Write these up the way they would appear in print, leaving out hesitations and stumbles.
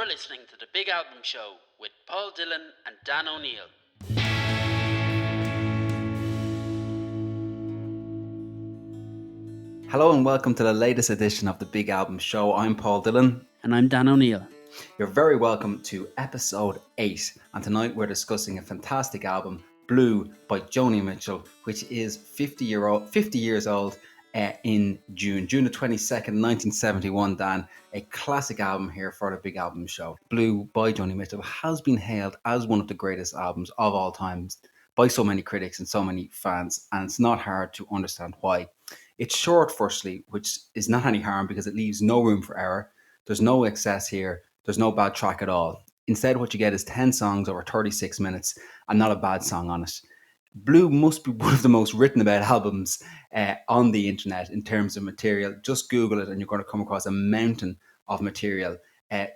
You're listening to The Big Album Show with Paul Dillon and Dan O'Neill. Hello and welcome to the latest edition of The Big Album Show. I'm Paul Dillon. And I'm Dan O'Neill. You're very welcome to episode 8. And tonight we're discussing a fantastic album, Blue by Joni Mitchell, which is 50 years old in June the 22nd, 1971, Dan. A classic album here for The Big Album Show. Blue by Joni Mitchell has been hailed as one of the greatest albums of all times by so many critics and so many fans, and it's not hard to understand why. It's short, firstly, which is not any harm because it leaves no room for error. There's no excess here. There's no bad track at all. Instead, what you get is 10 songs over 36 minutes and not a bad song on it. Blue must be one of the most written about albums on the internet in terms of material. Just Google it and you're going to come across a mountain of material.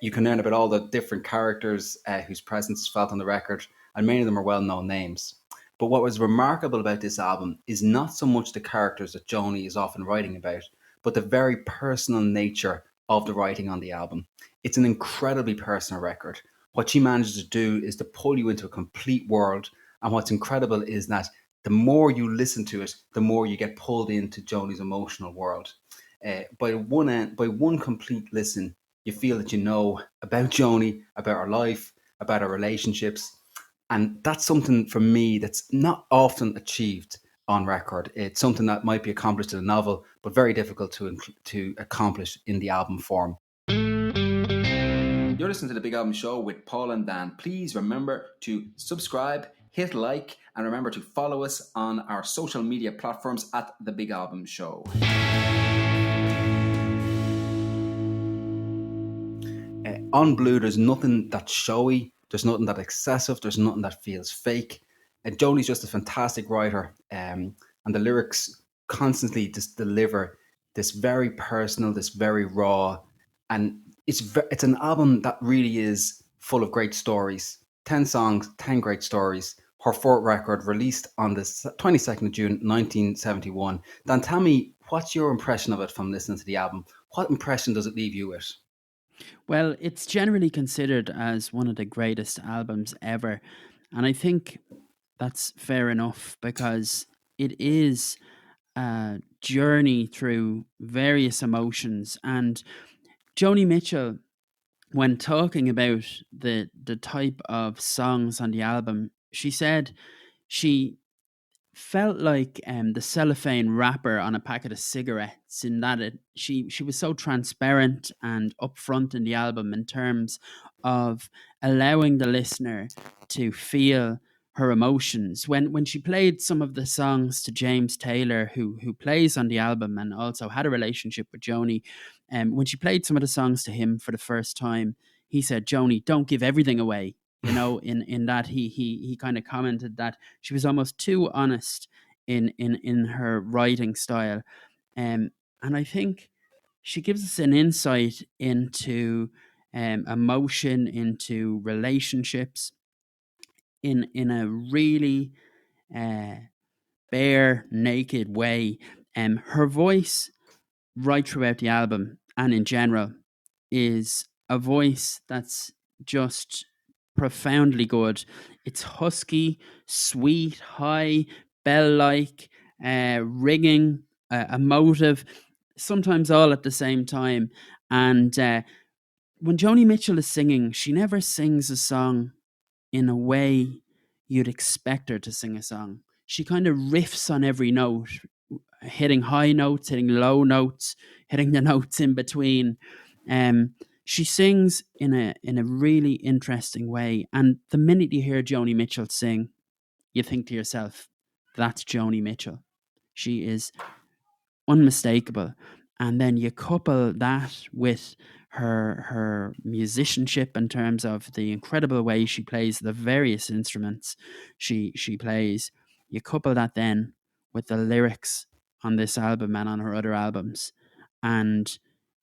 You can learn about all the different characters whose presence is felt on the record, and many of them are well-known names. But what was remarkable about this album is not so much the characters that Joni is often writing about, but the very personal nature of the writing on the album. It's an incredibly personal record. What she manages to do is to pull you into a complete world. And what's incredible is that the more you listen to it, the more you get pulled into Joni's emotional world. By one complete listen, you feel that you know about Joni, about her life, about her relationships. And that's something for me that's not often achieved on record. It's something that might be accomplished in a novel, but very difficult to accomplish in the album form. You're listening to The Big Album Show with Paul and Dan. Please remember to subscribe, hit like, and remember to follow us on our social media platforms at The Big Album Show. On Blue, there's nothing that's showy. There's nothing that excessive. There's nothing that feels fake. And Joni's just a fantastic writer, and the lyrics constantly just deliver this very personal, this very raw, and it's an album that really is full of great stories. 10 songs, 10 great stories. Her fourth record, released on the 22nd of June, 1971. Dan, tell me, what's your impression of it from listening to the album? What impression does it leave you with? Well, it's generally considered as one of the greatest albums ever. And I think that's fair enough because it is a journey through various emotions. And Joni Mitchell, when talking about the type of songs on the album, she said she felt like the cellophane wrapper on a packet of cigarettes, in that she was so transparent and upfront in the album in terms of allowing the listener to feel her emotions. When she played some of the songs to James Taylor, who plays on the album and also had a relationship with Joni, when she played some of the songs to him for the first time, he said, "Joni, don't give everything away." In that he kind of commented that she was almost too honest in her writing style, and I think she gives us an insight into emotion, into relationships in a really bare, naked way. Her voice right throughout the album and in general is a voice that's just profoundly good. It's husky, sweet, high, bell-like, ringing, emotive, sometimes all at the same time. And when Joni Mitchell is singing, she never sings a song in a way you'd expect her to sing a song. She kind of riffs on every note, hitting high notes, hitting low notes, hitting the notes in between. She sings in a really interesting way, and the minute you hear Joni Mitchell sing, you think to yourself, "That's Joni Mitchell." She is unmistakable, and then you couple that with her musicianship in terms of the incredible way she plays the various instruments she plays. You couple that then with the lyrics on this album and on her other albums, and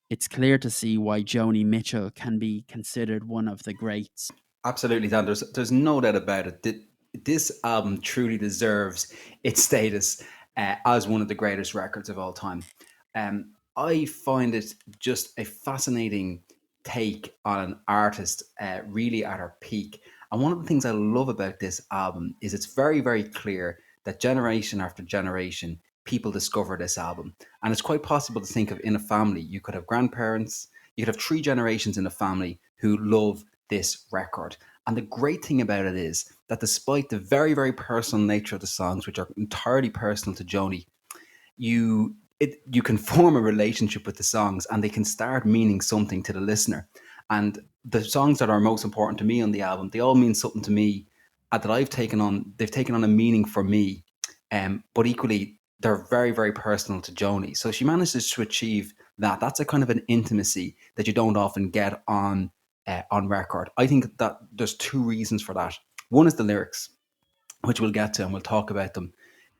it's clear to see why Joni Mitchell can be considered one of the greats. Absolutely, Dan. There's no doubt about it. This album truly deserves its status as one of the greatest records of all time. I find it just a fascinating take on an artist really at her peak. And one of the things I love about this album is it's very, very clear that generation after generation, people discover this album. And it's quite possible to think of in a family, you could have grandparents, you could have three generations in a family who love this record. And the great thing about it is that despite the very, very personal nature of the songs, which are entirely personal to Joni, you can form a relationship with the songs and they can start meaning something to the listener. And the songs that are most important to me on the album, they all mean something to me that I've taken on. They've taken on a meaning for me, but equally they're very, very personal to Joni. So she manages to achieve that. That's a kind of an intimacy that you don't often get on record. I think that there's two reasons for that. One is the lyrics, which we'll get to and we'll talk about them.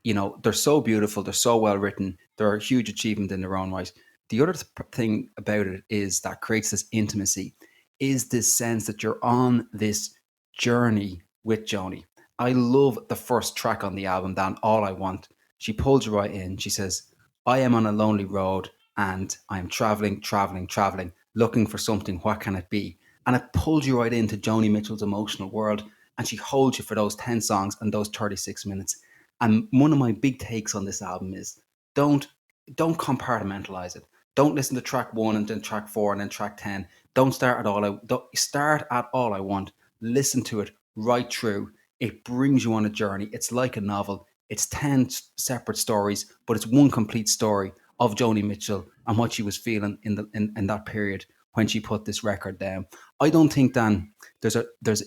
You know, they're so beautiful, they're so well written, they're a huge achievement in their own right. The other thing about it is that creates this intimacy, is this sense that you're on this journey with Joni. I love the first track on the album, Dan, All I Want. She pulls you right in. She says, I am on a lonely road and I'm traveling, traveling, traveling, looking for something. What can it be? And it pulls you right into Joni Mitchell's emotional world, and she holds you for those 10 songs and those 36 minutes. And one of my big takes on this album is don't don't compartmentalize it. Don't listen to track 1 and then track 4 and then track 10. Don't start at all I don't start at All I Want. Listen to it right through. It brings you on a journey. It's like a novel. It's 10 separate stories, but it's one complete story of Joni Mitchell and what she was feeling in that period when she put this record down. I don't think, Dan, there's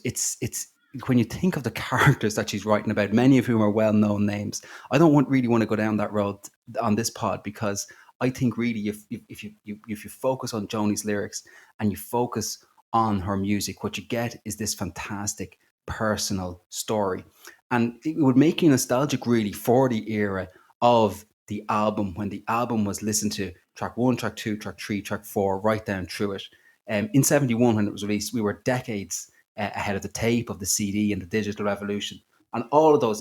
it's when you think of the characters that she's writing about, many of whom are well-known names. I don't really want to go down that road on this pod, because I think really if you focus on Joni's lyrics and you focus on her music, what you get is this fantastic personal story, and it would make you nostalgic really for the era of the album, when the album was listened to track 1, track 2, track 3, track 4, right down through it. In 71, when it was released, we were decades ahead of the tape, of the CD, and the digital revolution. And all of those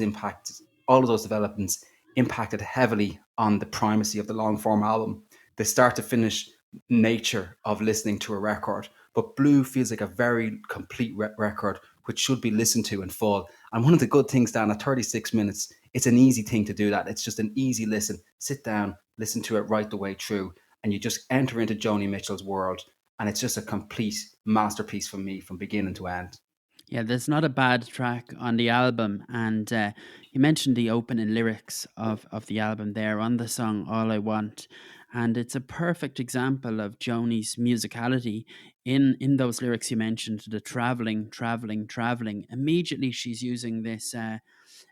developments impacted heavily on the primacy of the long form album, the start to finish nature of listening to a record. But Blue feels like a very complete record, which should be listened to in full. And one of the good things, Dan, at 36 minutes, it's an easy thing to do that. It's just an easy listen. Sit down, listen to it right the way through, and you just enter into Joni Mitchell's world. And it's just a complete masterpiece for me from beginning to end. Yeah, there's not a bad track on the album, and you mentioned the opening lyrics of the album there on the song "All I Want," and it's a perfect example of Joni's musicality in those lyrics you mentioned. The traveling, traveling, traveling. Immediately, she's using this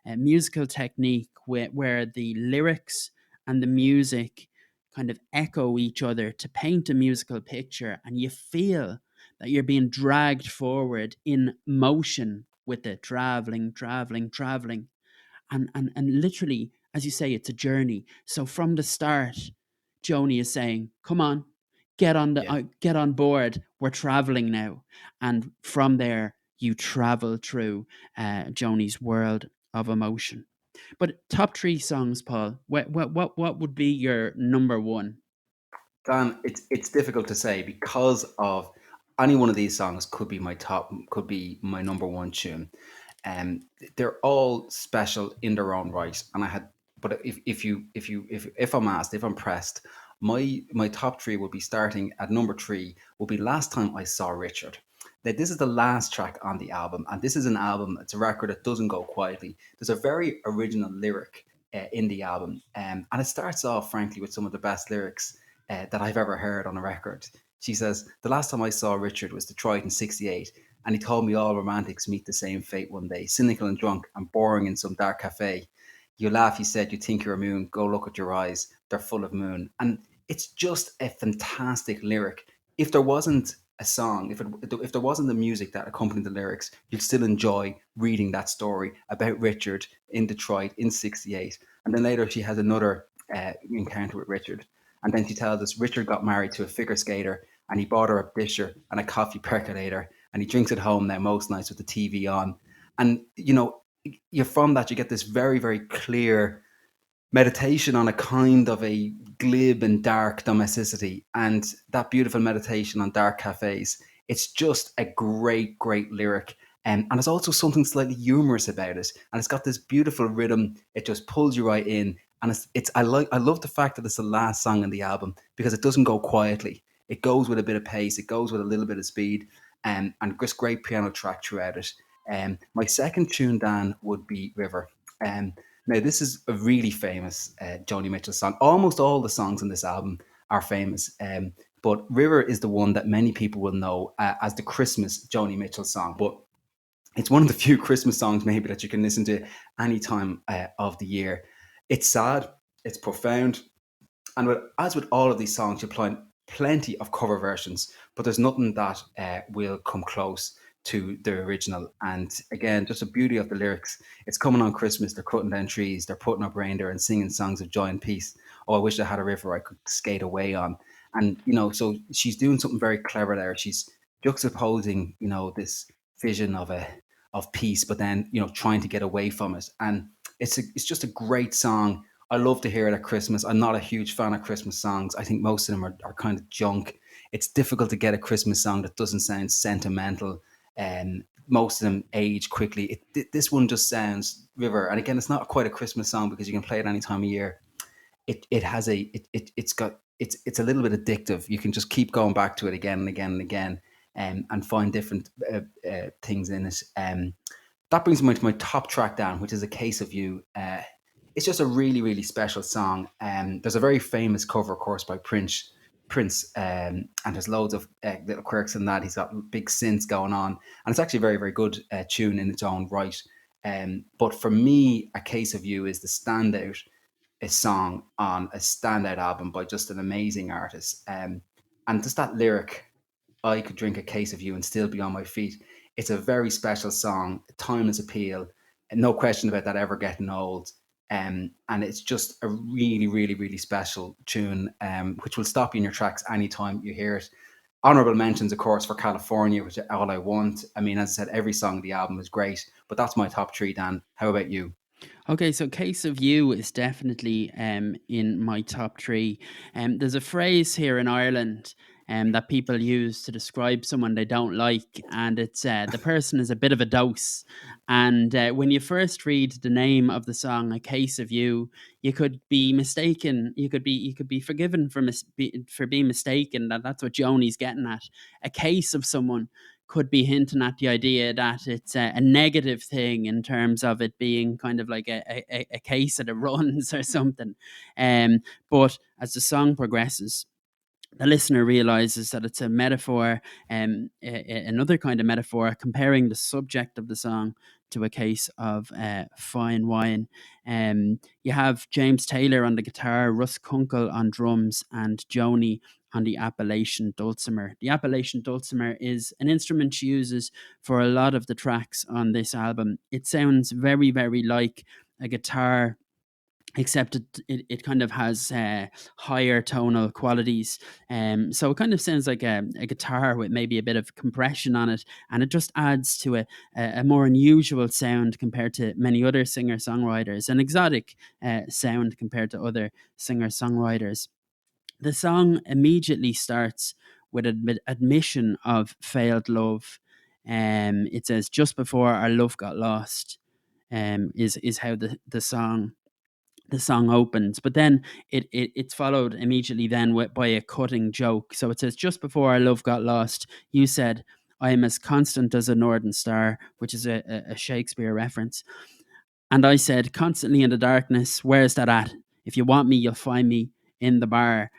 musical technique where the lyrics and the music kind of echo each other to paint a musical picture, and you feel that you're being dragged forward in motion with it, traveling, traveling, traveling. And literally, as you say, it's a journey. So from the start, Joni is saying, come on, Yeah. get on board, we're traveling now. And from there you travel through Joni's world of emotion. But top three songs, Paul, what would be your number one? Dan, it's difficult to say because of any one of these songs could be my number one tune. They're all special in their own right. And I had, but if I'm asked, if I'm pressed, my top three would be, starting at number three, will be Last Time I Saw Richard. Now, this is the last track on the album, and this is an album, it's a record that doesn't go quietly. There's a very original lyric in the album, and it starts off, frankly, with some of the best lyrics that I've ever heard on a record. She says, the last time I saw Richard was Detroit in '68, and he told me all romantics meet the same fate one day, cynical and drunk and boring in some dark cafe. You laugh, he said, you think you're a moon, go look at your eyes, they're full of moon. And it's just a fantastic lyric. If there wasn't a song, if there wasn't the music that accompanied the lyrics, you'd still enjoy reading that story about Richard in Detroit in '68. And then later she has another encounter with Richard. And then she tells us Richard got married to a figure skater, and he bought her a disher and a coffee percolator, and he drinks at home now most nights with the TV on. And, you know, you're from that, you get this very, very clear meditation on a kind of a glib and dark domesticity, and that beautiful meditation on dark cafes. It's just a great, great lyric. And there's also something slightly humorous about it. And it's got this beautiful rhythm. It just pulls you right in. And I love the fact that it's the last song in the album because it doesn't go quietly. It goes with a bit of pace. It goes with a little bit of speed, and just great piano track throughout it. My second tune, Dan, would be River. Um, Now, this is a really famous Joni Mitchell song. Almost all the songs on this album are famous, but River is the one that many people will know as the Christmas Joni Mitchell song. But it's one of the few Christmas songs maybe that you can listen to any time of the year. It's sad, it's profound, and as with all of these songs, you'll find plenty of cover versions, but there's nothing that will come close to the original. And again, just the beauty of the lyrics. It's coming on Christmas, they're cutting down trees, they're putting up reindeer and singing songs of joy and peace. Oh, I wish I had a river I could skate away on. And, so she's doing something very clever there. She's juxtaposing, this vision of peace, but then, trying to get away from it. And it's just a great song. I love to hear it at Christmas. I'm not a huge fan of Christmas songs. I think most of them are kind of junk. It's difficult to get a Christmas song that doesn't sound sentimental, and most of them age quickly. This one just sounds River, and again, it's not quite a Christmas song because you can play it any time of year. It has it's a little bit addictive. You can just keep going back to it again and again and again, and find different things in it. That brings me to my top track down, which is A Case of You. It's just a really, really special song. There's a very famous cover, of course, by Prince, and there's loads of little quirks in that. He's got big synths going on, and it's actually a very, very good tune in its own right. But for me, A Case of You is the standout a song on a standout album by just an amazing artist. And just that lyric, I could drink a case of you and still be on my feet. It's a very special song, timeless appeal, and no question about that ever getting old. And it's just a really, really, really special tune, which will stop you in your tracks anytime you hear it. Honorable mentions, of course, for California, which is All I Want. I mean, as I said, every song of the album is great, but that's my top three, Dan. How about you? Okay, so Case of You is definitely in my top three. There's a phrase here in Ireland that people use to describe someone they don't like, and it's the person is a bit of a dose. And when you first read the name of the song, "A Case of You," you could be mistaken. You could be forgiven for for being mistaken that that's what Joni's getting at. A case of someone could be hinting at the idea that it's a negative thing in terms of it being kind of like a case of the runs or something. But as the song progresses, the listener realizes that it's a metaphor, another kind of metaphor, comparing the subject of the song to a case of fine wine. You have James Taylor on the guitar, Russ Kunkel on drums, and Joni on the Appalachian dulcimer. The Appalachian dulcimer is an instrument she uses for a lot of the tracks on this album. It sounds very, very like a guitar, except it kind of has higher tonal qualities. So it kind of sounds like a guitar with maybe a bit of compression on it, and it just adds to a more unusual sound compared to many other singer-songwriters, an exotic sound compared to other singer-songwriters. The song immediately starts with an admission of failed love. It says, "Just before our love got lost," is how the song opens, but then it's followed immediately then by a cutting joke. So it says, "Just before our love got lost, you said, I am as constant as a northern star," which is a Shakespeare reference. "And I said, constantly in the darkness, where's that at? If you want me, you'll find me in the bar."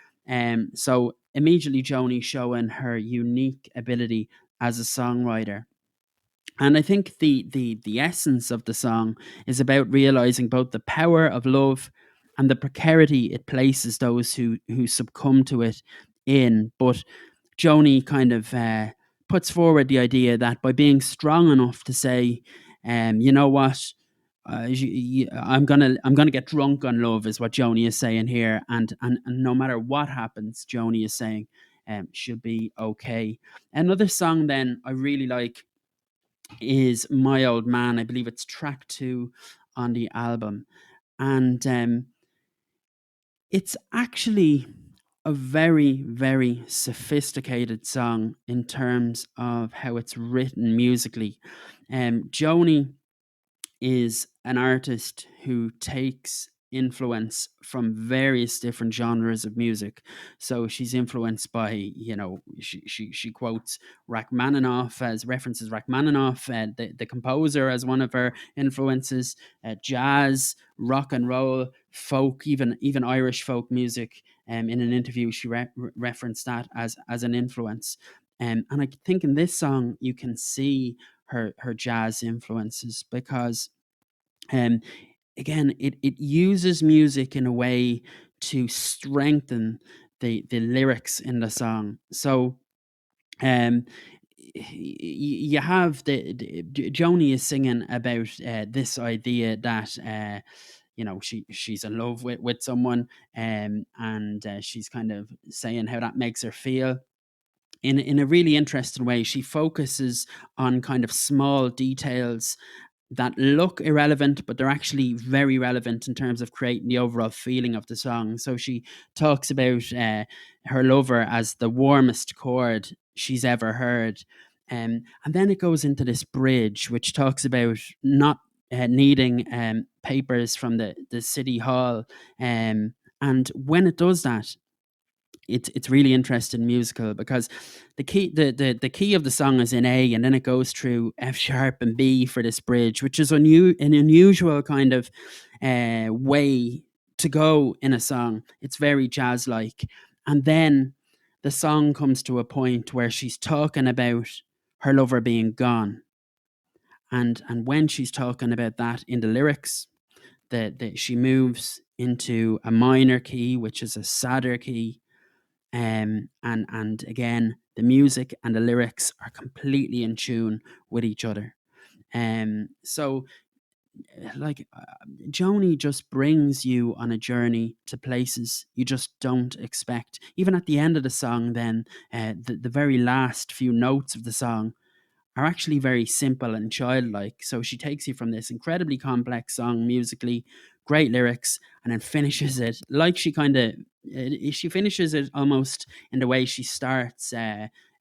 So immediately Joni showing her unique ability as a songwriter. And I think the essence of the song is about realizing both the power of love and the precarity it places those who succumb to it in. But Joni kind of puts forward the idea that by being strong enough to say, you know what, I'm gonna get drunk on love, is what Joni is saying here, and no matter what happens, Joni is saying, she'll be okay. Another song then I really like is My Old Man. I believe it's track two on the album. And It's actually a very, very sophisticated song in terms of how it's written musically. Joni is an artist who takes influence from various different genres of music. So she's influenced by, she quotes Rachmaninoff, as references Rachmaninoff, the composer, as one of her influences, jazz, rock and roll, folk, even Irish folk music. In an interview, she referenced that as an influence. And I think in this song you can see her jazz influences, because um, again, it uses music in a way to strengthen the lyrics in the song. So um, you have Joni is singing about this idea that she's in love with someone, and she's kind of saying how that makes her feel in a really interesting way. She focuses on kind of small details that look irrelevant, but they're actually very relevant in terms of creating the overall feeling of the song. So she talks about her lover as the warmest chord she's ever heard. And then it goes into this bridge, which talks about not needing papers from the city hall. And when it does that, it's really interesting musical, because the key of the song is in A, and then it goes through F sharp and B for this bridge, which is an unusual kind of way to go in a song. It's very jazz like. And then the song comes to a point where she's talking about her lover being gone. And when she's talking about that in the lyrics, she moves into a minor key, which is a sadder key. And again, the music and the lyrics are completely in tune with each other. So like Joni just brings you on a journey to places you just don't expect. Even at the end of the song, then the very last few notes of the song are actually very simple and childlike. So she takes you from this incredibly complex song musically, great lyrics, and then finishes it like she finishes it almost in the way she starts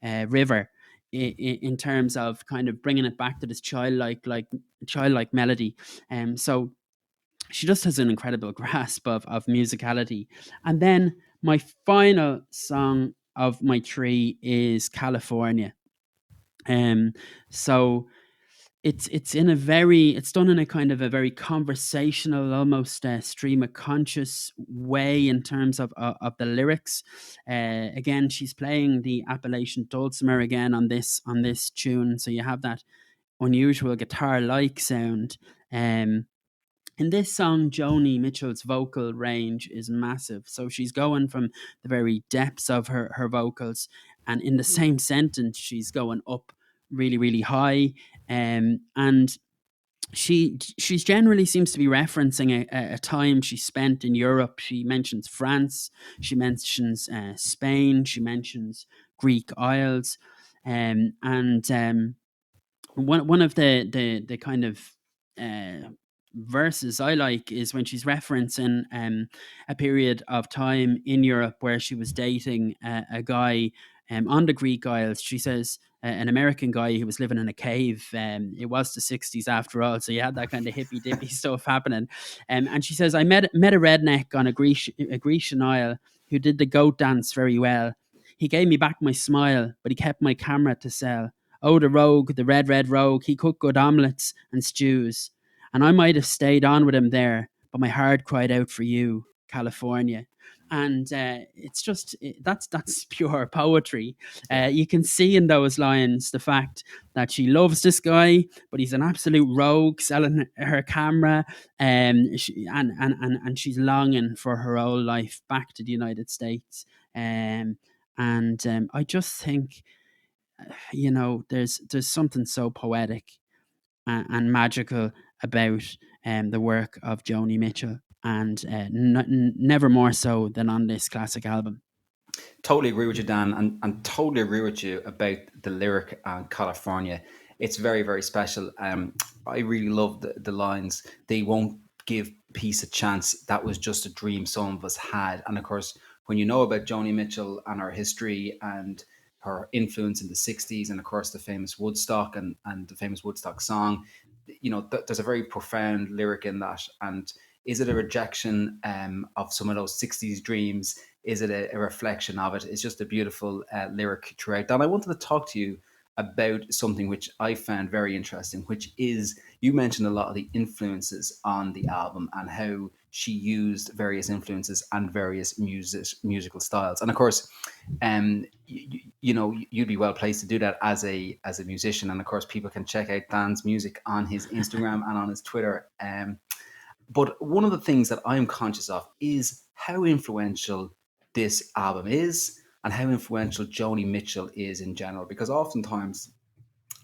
River, in terms of kind of bringing it back to this childlike melody. So she just has an incredible grasp of musicality. And then my final song of my three is California. Um, so it's done in a kind of a very conversational, almost stream of conscious way in terms of the lyrics. Again, she's playing the Appalachian dulcimer again on this tune, so you have that unusual guitar like sound. In this song, Joni Mitchell's vocal range is massive. So she's going from the very depths of her vocals, and in the same sentence, she's going up really, really high. And she's generally seems to be referencing a time she spent in Europe. She mentions France, she mentions Spain, she mentions Greek Isles, and one of the kind of uh, verses I like is when she's referencing a period of time in Europe where she was dating a guy on the Greek Isles. She says an American guy who was living in a cave. It was the 60s after all, so you had that kind of hippy dippy stuff happening. And she says, I met a redneck on a Grecian Isle who did the goat dance very well. He gave me back my smile, but he kept my camera to sell. Oh, the rogue, the red rogue, he cooked good omelettes and stews. And I might have stayed on with him there, but my heart cried out for you, California. And it's just that's pure poetry. You can see in those lines the fact that she loves this guy, but he's an absolute rogue, selling her camera, and she's longing for her old life back to the United States. And I just think there's something so poetic and magical about the work of Joni Mitchell, and never more so than on this classic album. Totally agree with you, Dan, and totally agree with you about the lyric California. It's very, very special. I really love the lines. They won't give peace a chance. That was just a dream some of us had. And of course, when you know about Joni Mitchell and her history and her influence in the 60s, and of course the famous Woodstock and the famous Woodstock song, there's a very profound lyric in that. And is it a rejection of some of those 60s dreams? Is it a reflection of it? It's just a beautiful lyric throughout. And I wanted to talk to you about something which I found very interesting, which is you mentioned a lot of the influences on the album and how she used various influences and various musical styles. And of course, you'd be well placed to do that as a musician. And of course, people can check out Dan's music on his Instagram and on his Twitter. But one of the things that I'm conscious of is how influential this album is and how influential Joni Mitchell is in general. Because oftentimes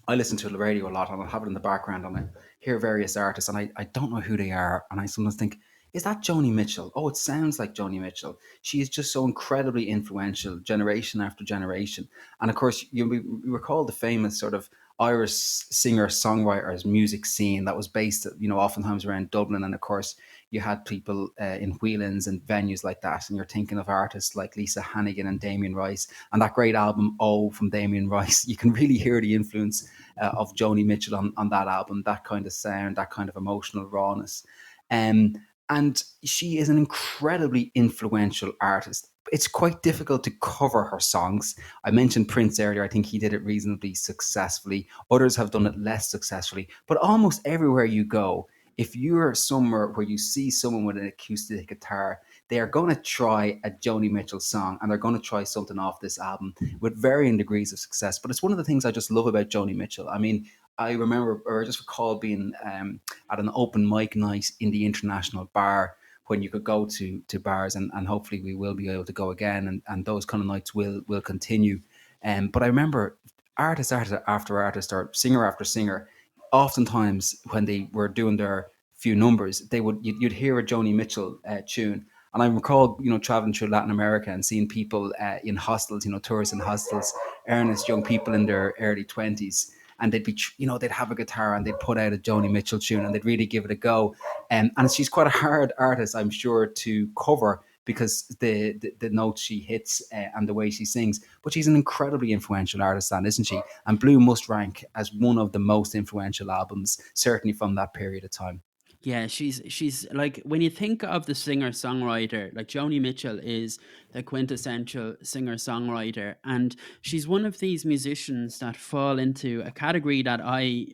I listen to the radio a lot and I have it in the background and I hear various artists and I don't know who they are. And I sometimes think, is that Joni Mitchell? Oh, it sounds like Joni Mitchell. She is just so incredibly influential, generation after generation. And of course, you recall the famous sort of Irish singer-songwriters music scene that was based, oftentimes around Dublin. And of course, you had people in wheel-ins and venues like that. And you're thinking of artists like Lisa Hannigan and Damien Rice. And that great album, Oh, from Damien Rice, you can really hear the influence of Joni Mitchell on that album, that kind of sound, that kind of emotional rawness. And she is an incredibly influential artist. It's quite difficult to cover her songs. I mentioned Prince earlier. I think he did it reasonably successfully. Others have done it less successfully. But almost everywhere you go, if you're somewhere where you see someone with an acoustic guitar, they are going to try a Joni Mitchell song and they're going to try something off this album with varying degrees of success. But it's one of the things I just love about Joni Mitchell. I mean, I remember, or I just recall being at an open mic night in the International Bar when you could go to bars, and hopefully we will be able to go again, and those kind of nights will continue. But I remember after artist or singer after singer, oftentimes when they were doing their few numbers, you'd hear a Joni Mitchell tune. And I recall, traveling through Latin America and seeing people in hostels, tourists in hostels, earnest young people in their early 20s, and they'd have a guitar and they'd put out a Joni Mitchell tune and they'd really give it a go. And she's quite a hard artist, I'm sure, to cover because the notes she hits and the way she sings. But she's an incredibly influential artist, isn't she? And Blue must rank as one of the most influential albums, certainly from that period of time. Yeah, she's like, when you think of the singer songwriter, like Joni Mitchell is the quintessential singer songwriter, and she's one of these musicians that fall into a category that I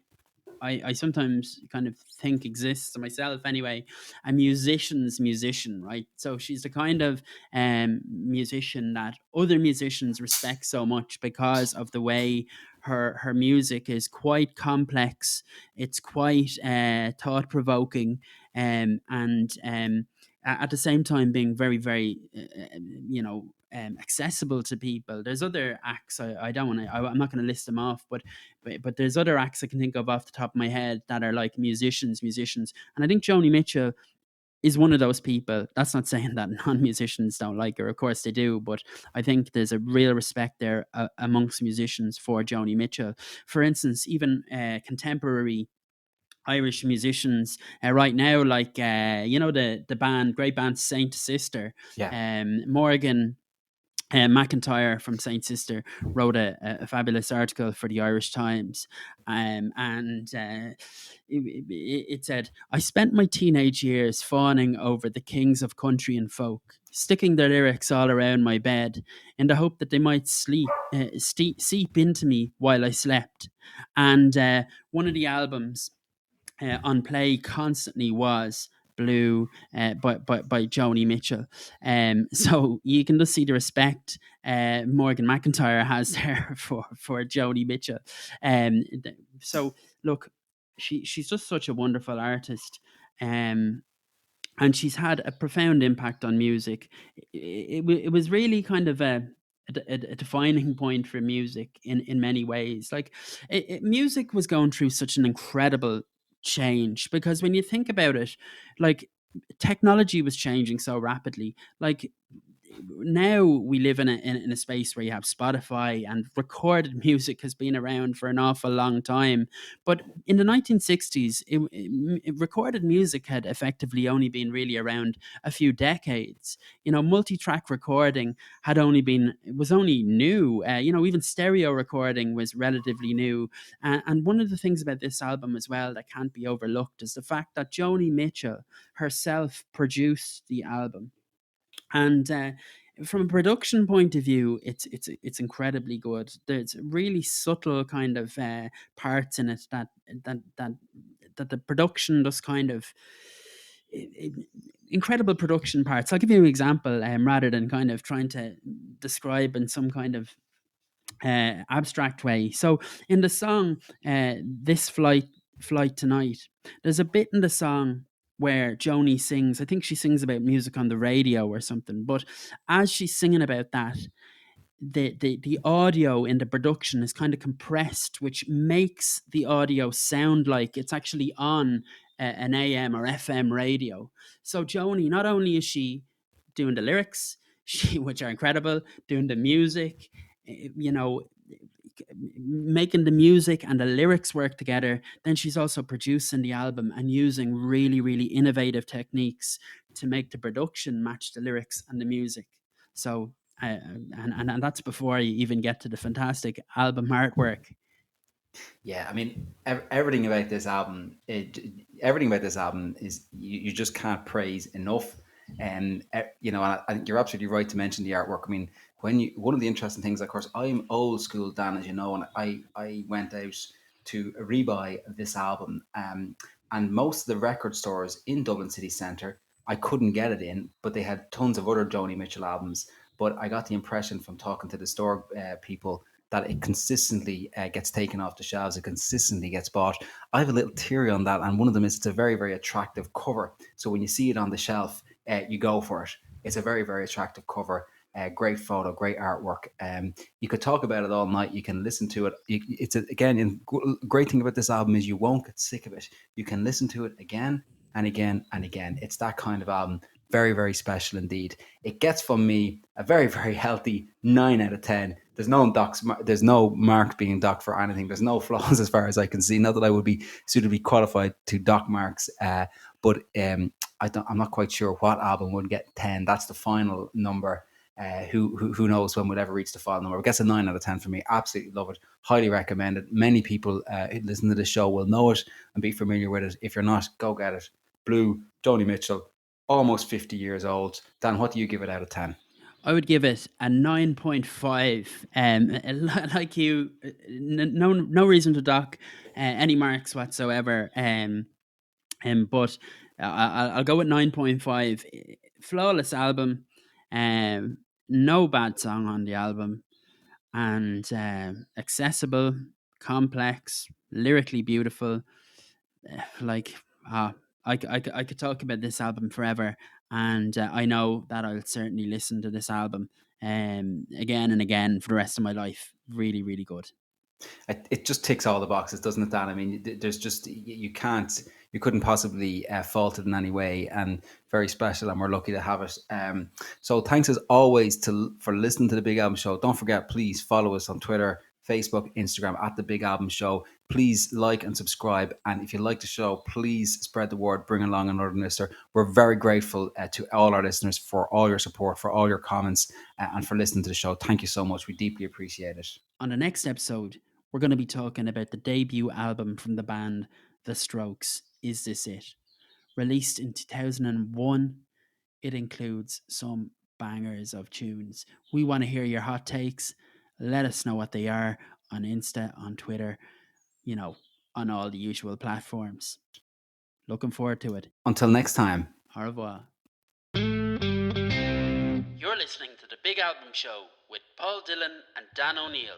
sometimes kind of think exists myself anyway, a musician's musician, right? So she's the kind of musician that other musicians respect so much because of the way her music is quite complex. It's quite thought provoking, and at the same time being very, very, accessible to people. There's other acts I don't want to. I'm not going to list them off, but there's other acts I can think of off the top of my head that are like musicians, and I think Joni Mitchell is one of those people. That's not saying that non-musicians don't like her. Of course they do, but I think there's a real respect there amongst musicians for Joni Mitchell. For instance, even contemporary Irish musicians right now, like the band, great band Saint Sister, Yeah. Morgan McIntyre from Saint Sister wrote a fabulous article for the Irish Times, and it said, "I spent my teenage years fawning over the kings of country and folk, sticking their lyrics all around my bed, in the hope that they might seep into me while I slept." And one of the albums on play constantly was Blue by Joni Mitchell. So you can just see the respect Morgan McIntyre has there for Joni Mitchell. So look, she's just such a wonderful artist. And she's had a profound impact on music. It was really kind of a defining point for music in many ways. Like music was going through such an incredible change because when you think about it, like technology was changing so rapidly. Like now we live in a space where you have Spotify, and recorded music has been around for an awful long time. But in the 1960s, recorded music had effectively only been really around a few decades. Multi-track recording was only new. Even stereo recording was relatively new. And one of the things about this album as well that can't be overlooked is the fact that Joni Mitchell herself produced the album. And from a production point of view, it's incredibly good. There's really subtle kind of parts in it that that that the production just kind of i- i- incredible production parts. I'll give you an example, rather than kind of trying to describe in some kind of abstract way. So in the song, "This Flight Tonight," there's a bit in the song where Joni sings. I think she sings about music on the radio or something. But as she's singing about that, the audio in the production is kind of compressed, which makes the audio sound like it's actually on an AM or FM radio. So Joni, not only is she doing the lyrics, which are incredible, doing the music, you know, making the music and the lyrics work together, then she's also producing the album and using really, really innovative techniques to make the production match the lyrics and the music. So, and that's before you even get to the fantastic album artwork. Yeah, I mean, everything about this album, everything about this album is you just can't praise enough. And and I think you're absolutely right to mention the artwork. I mean, one of the interesting things, of course, I'm old school, Dan, as you know, and I went out to rebuy this album, and most of the record stores in Dublin city centre, I couldn't get it in, but they had tons of other Joni Mitchell albums. But I got the impression from talking to the store people that it consistently gets taken off the shelves. It consistently gets bought. I have a little theory on that, and one of them is it's a very, very attractive cover. So when you see it on the shelf, you go for it. It's a very, very attractive cover. Great photo, great artwork. You could talk about it all night. You can listen to it. Again, great thing about this album is you won't get sick of it. You can listen to it again and again and again. It's that kind of album. Very, very special indeed. It gets from me a very, very healthy 9 out of 10. There's no mark being docked for anything. There's no flaws as far as I can see. Not that I would be suitably qualified to dock marks, but I'm not quite sure what album would get 10. That's the final number. Who knows when we'll ever reach the final number? It gets a 9 out of 10 for me. Absolutely love it. Highly recommend it. Many people who listen to this show will know it and be familiar with it. If you're not, go get it. Blue, Joni Mitchell, almost 50 years old. Dan, what do you give it out of 10? I would give it a 9.5. Like you, no reason to dock any marks whatsoever. But I'll go with 9.5. Flawless album. No bad song on the album, and accessible, complex, lyrically beautiful. Like, I could talk about this album forever, and I know that I'll certainly listen to this album again and again for the rest of my life. Really, really good. It just ticks all the boxes, doesn't it, Dan? I mean, there's just you couldn't possibly fault it in any way, and very special, and we're lucky to have it. So thanks as always for listening to the Big Album Show. Don't forget, please follow us on Twitter, Facebook, Instagram at the Big Album Show. Please like and subscribe, and if you like the show, please spread the word, bring along another listener. We're very grateful to all our listeners for all your support, for all your comments, and for listening to the show. Thank you so much. We deeply appreciate it. On the next episode, we're going to be talking about the debut album from the band The Strokes, Is This It? Released in 2001, it includes some bangers of tunes. We want to hear your hot takes. Let us know what they are on Insta, on Twitter, on all the usual platforms. Looking forward to it. Until next time. Au revoir. You're listening to The Big Album Show with Paul Dillon and Dan O'Neill.